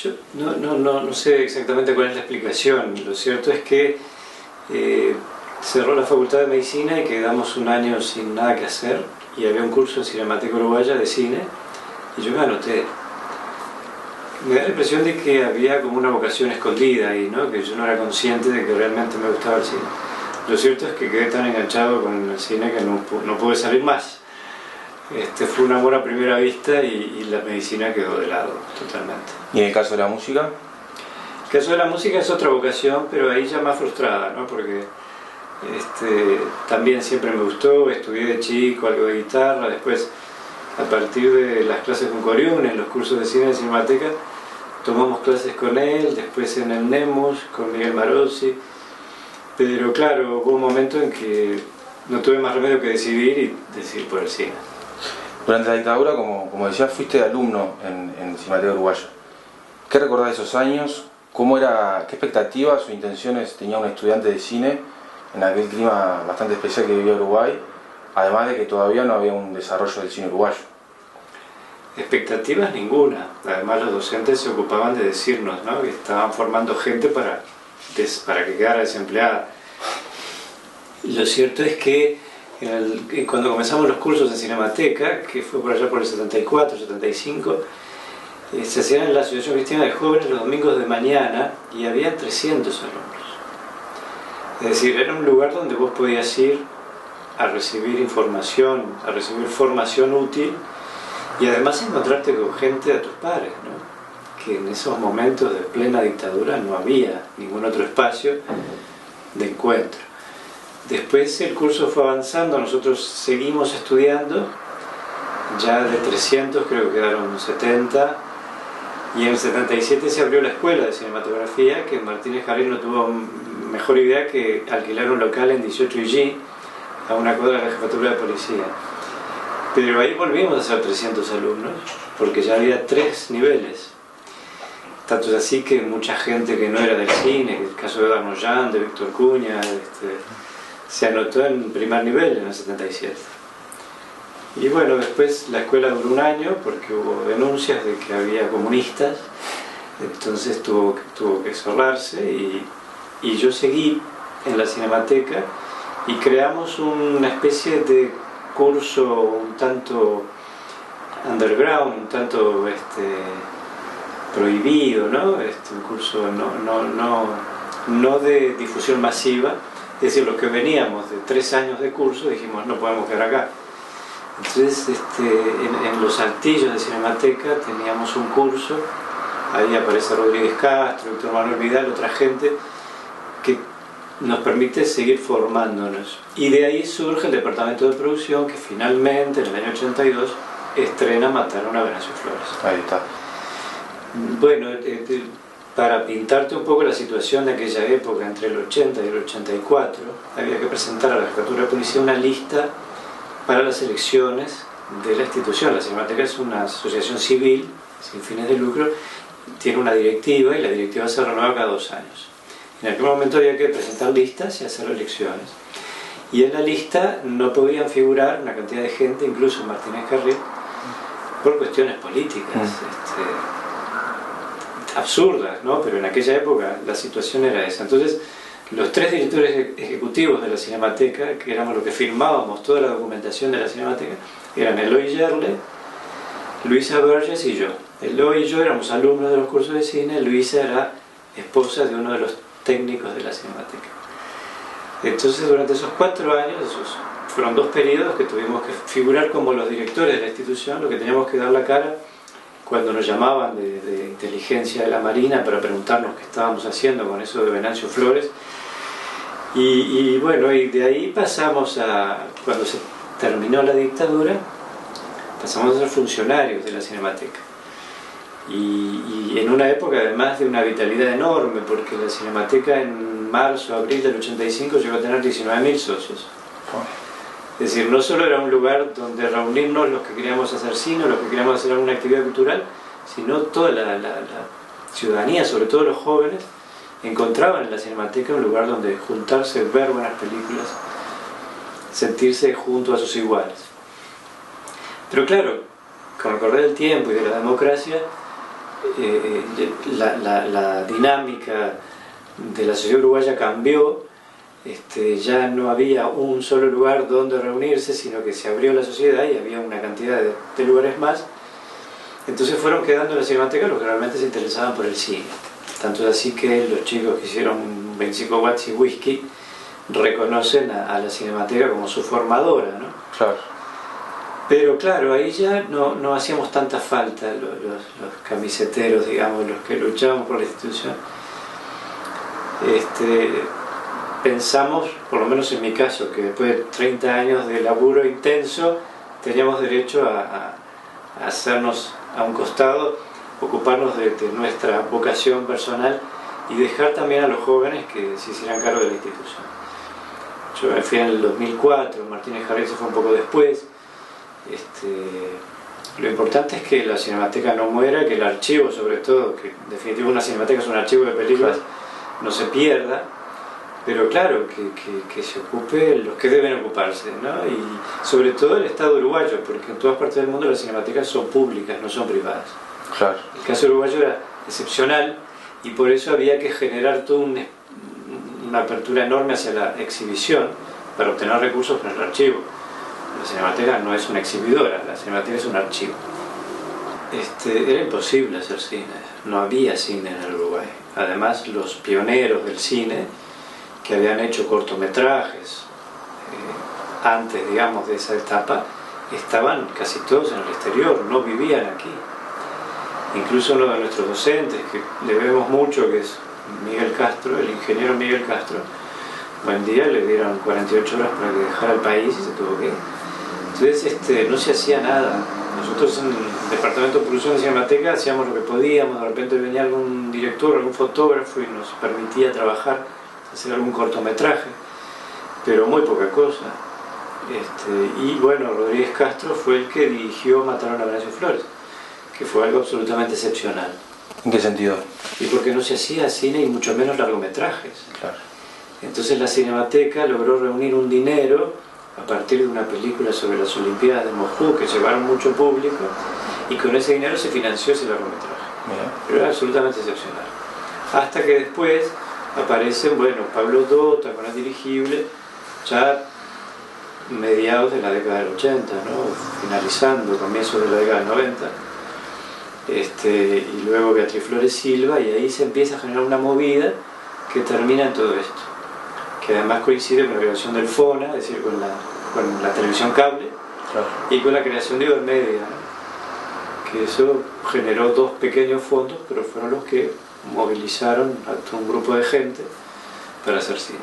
Yo no sé exactamente cuál es la explicación. Lo cierto es que cerró la Facultad de Medicina y quedamos un año sin nada que hacer, y había un curso en Cinemateca Uruguaya de cine y yo me anoté. Me da la impresión de que había como una vocación escondida ahí, ¿no? Que yo no era consciente de que realmente me gustaba el cine. Lo cierto es que quedé tan enganchado con el cine que no pude salir más. Fue un amor a primera vista y la medicina quedó de lado totalmente. ¿Y en el caso de la música? El caso de la música es otra vocación, pero ahí ya más frustrada, ¿no? Porque también siempre me gustó, estudié de chico algo de guitarra, después a partir de las clases con Coriún, en los cursos de cine de Cinemateca, tomamos clases con él, después en el Nemos, con Miguel Marozzi, pero claro, hubo un momento en que no tuve más remedio que decidir y decidir por el cine. Durante la dictadura, como decía, fuiste alumno en Cinemateca Uruguaya. ¿Qué recordás de esos años? ¿Qué expectativas o intenciones tenía un estudiante de cine en aquel clima bastante especial que vivía Uruguay, además de que todavía no había un desarrollo del cine uruguayo? Expectativas ninguna. Además los docentes se ocupaban de decirnos, ¿no?, que estaban formando gente para que quedara desempleada. Lo cierto es que cuando comenzamos los cursos de Cinemateca, que fue por allá por el 74, 75, se hacían en la Asociación Cristiana de Jóvenes los domingos de mañana y había 300 alumnos. Es decir, era un lugar donde vos podías ir a recibir información, a recibir formación útil y además encontrarte con gente de tus pares, ¿no? Que en esos momentos de plena dictadura no había ningún otro espacio de encuentro. Después el curso fue avanzando, nosotros seguimos estudiando, ya de 300 creo que quedaron 70, y en el 77 se abrió la escuela de cinematografía, que Martínez Jarrín no tuvo mejor idea que alquilar un local en 18 y G, a una cuadra de la jefatura de policía. Pero ahí volvimos a ser 300 alumnos, porque ya había 3 niveles. Tanto es así que mucha gente que no era del cine, el caso de Eduardo Moyán, de Víctor Cuña, se anotó en primer nivel en el 77. Y bueno, después la escuela duró un año porque hubo denuncias de que había comunistas, entonces tuvo que cerrarse y yo seguí en la Cinemateca y creamos una especie de curso un tanto underground, un tanto prohibido, ¿no? Un curso no de difusión masiva. Es decir, los que veníamos de 3 años de curso dijimos, no podemos quedar acá. Entonces, en los altillos de Cinemateca teníamos un curso, ahí aparece Rodríguez Castro, Víctor Manuel Vidal, otra gente, que nos permite seguir formándonos. Y de ahí surge el departamento de producción, que finalmente, en el año 82, estrena Mataron a Venancio Flores. Ahí está. Bueno, para pintarte un poco la situación de aquella época, entre el 80 y el 84, había que presentar a la jefatura de policía una lista para las elecciones de la institución. La Cinemateca es una asociación civil, sin fines de lucro, tiene una directiva y la directiva se renueva cada 2 años. En aquel momento había que presentar listas y hacer elecciones. Y en la lista no podían figurar una cantidad de gente, incluso Martínez Jarrín, por cuestiones políticas. Absurdas, ¿no? Pero en aquella época la situación era esa. Entonces, los 3 directores ejecutivos de la Cinemateca, que éramos los que firmábamos toda la documentación de la Cinemateca, eran Eloy Yerle, Luisa Burgess y yo. Eloy y yo éramos alumnos de los cursos de cine, Luisa era esposa de uno de los técnicos de la Cinemateca. Entonces, durante esos 4 años, fueron 2 periodos que tuvimos que figurar como los directores de la institución, lo que teníamos que dar la cara cuando nos llamaban de inteligencia de la Marina para preguntarnos qué estábamos haciendo con eso de Venancio Flores. Y bueno, y de ahí pasamos cuando se terminó la dictadura, pasamos a ser funcionarios de la Cinemateca. Y en una época además de una vitalidad enorme, porque la Cinemateca en marzo, abril del 85 llegó a tener 19.000 socios. Es decir, no solo era un lugar donde reunirnos los que queríamos hacer cine, los que queríamos hacer alguna actividad cultural, sino toda la ciudadanía, sobre todo los jóvenes, encontraban en la Cinemateca un lugar donde juntarse, ver buenas películas, sentirse junto a sus iguales. Pero claro, con el correr del tiempo y de la democracia, la dinámica de la sociedad uruguaya cambió. Ya no había un solo lugar donde reunirse, sino que se abrió la sociedad y había una cantidad de lugares más. Entonces fueron quedando en la Cinemateca los que realmente se interesaban por el cine. Tanto es así que los chicos que hicieron 25 watts y whisky reconocen a la Cinemateca como su formadora, ¿no? Claro. Pero claro, ahí ya no hacíamos tanta falta los camiseteros, digamos, los que luchábamos por la institución. Pensamos, por lo menos en mi caso, que después de 30 años de laburo intenso teníamos derecho a hacernos a un costado, ocuparnos de nuestra vocación personal y dejar también a los jóvenes que se hicieran cargo de la institución. Yo me fui en el 2004, Martínez Jarrín se fue un poco después. Lo importante es que la Cinemateca no muera, que el archivo, sobre todo, que en definitiva una cinemateca es un archivo de películas, no se pierda, pero claro, que se ocupe los que deben ocuparse, ¿no? Y sobre todo el Estado uruguayo, porque en todas partes del mundo las cinematecas son públicas, no son privadas. Claro. El caso uruguayo era excepcional y por eso había que generar toda una apertura enorme hacia la exhibición para obtener recursos para el archivo. La Cinemateca no es una exhibidora, la Cinemateca es un archivo. Era imposible hacer cine, no había cine en el Uruguay. Además, los pioneros del cine, que habían hecho cortometrajes antes, digamos, de esa etapa, estaban casi todos en el exterior, no vivían aquí. Incluso uno de nuestros docentes, que le vemos mucho, que es Miguel Castro, el ingeniero Miguel Castro, buen día le dieron 48 horas para que dejara el país y se tuvo que ir. Entonces no se hacía nada. Nosotros en el departamento de producción de Cinemateca hacíamos lo que podíamos, de repente venía algún director, algún fotógrafo y nos permitía trabajar, hacer algún cortometraje, pero muy poca cosa. Y bueno, Rodríguez Castro fue el que dirigió Mataron a Venancio Flores, que fue algo absolutamente excepcional. ¿En qué sentido? Y porque no se hacía cine y mucho menos largometrajes. Claro. Entonces la Cinemateca logró reunir un dinero a partir de una película sobre las Olimpiadas de Moscú que llevaron mucho público y con ese dinero se financió ese largometraje. Pero era absolutamente excepcional. Hasta que después aparecen, bueno, Pablo Dota con El Dirigible, ya mediados de la década del 80, ¿no? Finalizando, comienzos de la década del 90. Y luego Beatriz Flores Silva, y ahí se empieza a generar una movida que termina en todo esto, que además coincide con la creación del FONA, es decir, con la televisión cable, claro, y con la creación de Ibermedia, ¿no? Que eso generó dos pequeños fondos, pero fueron los que movilizaron a todo un grupo de gente para hacer cine.